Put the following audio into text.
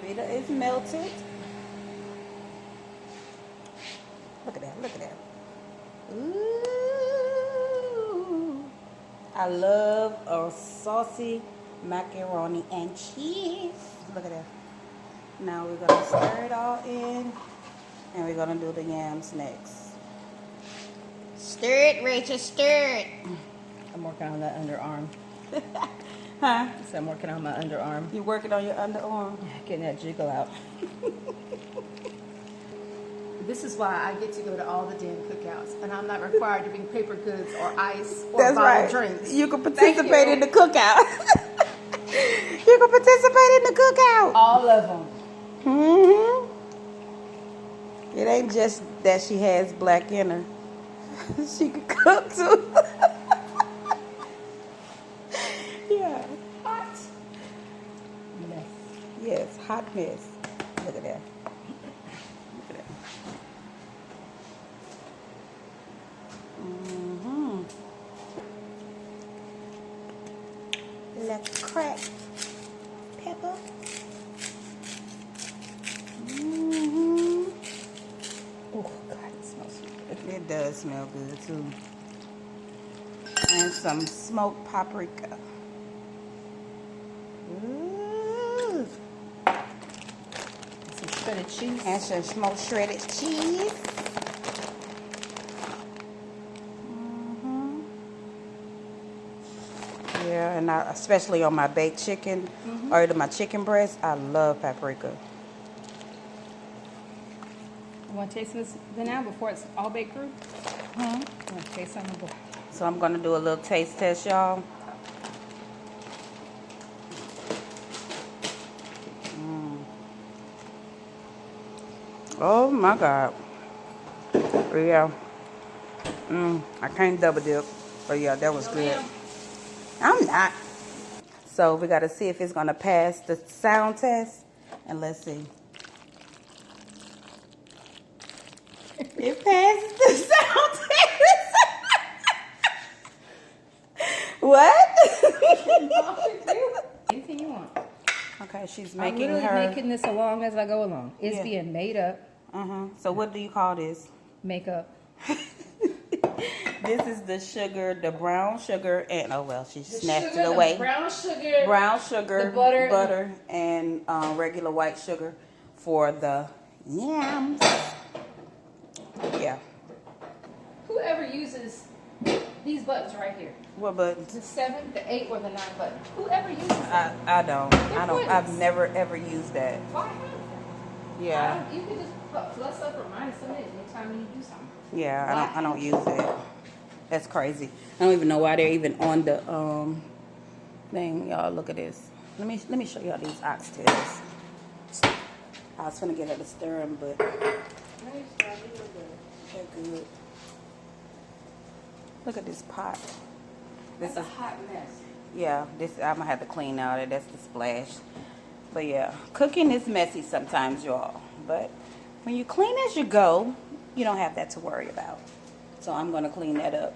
pita is melted. Look at that, look at that. Ooh. I love a saucy macaroni and cheese. Look at that. Now we're gonna stir it all in, and we're gonna do the yams next. Stir it, Rachel, stir it. I'm working on that underarm. Huh? So I'm working on my underarm. You working on your underarm? Getting that jiggle out. This is why I get to go to all the damn cookouts, and I'm not required to bring paper goods or ice or That's bottled right. drinks. You can participate in the cookout. You can participate in the cookout. All of them. Mm-hmm. It ain't just that she has black in her. She can cook too. Yeah. Hot mess. Yes, hot mess. Look at that. Look at that. Mm-hmm. Let's crack pepper. Mm-hmm. Oh, God, it smells good. It does smell good too. And some smoked paprika. Ooh. Some shredded cheese. And some smoked shredded cheese. Yeah, and especially on my baked chicken or my chicken breast, I love paprika. You want to taste this now before it's all baked through? You want to taste some of it? So I'm going to do a little taste test, y'all. Oh my God. Yeah. I can't double dip. But yeah, that was good. I'm not. So we got to see if it's going to pass the sound test. And let's see. It passes the sound test. What? Anything you want. Okay, she's I'm making literally making this along as I go along. It's being made up. So what do you call this? Makeup. This is the sugar, the brown sugar, and oh well, she snatched it away. Brown sugar, the butter, and regular white sugar for the yams. Yeah. Whoever uses these buttons right here, What buttons? the 7, the 8, or the 9 button. Whoever uses them. I don't. Pointless. I've never ever used that. Why? Yeah. You can just plus up or minus them anytime you do something. Yeah, I don't use that. That's crazy. I don't even know why they're even on the thing. Y'all, look at this. Let me show y'all these oxtails. I was gonna get her to stir them, but they're good. Look at this pot. This is a hot mess. Yeah, this I'm gonna have to clean out it. That's the splash. But yeah, cooking is messy sometimes, y'all. But when you clean as you go, you don't have that to worry about. So I'm gonna clean that up.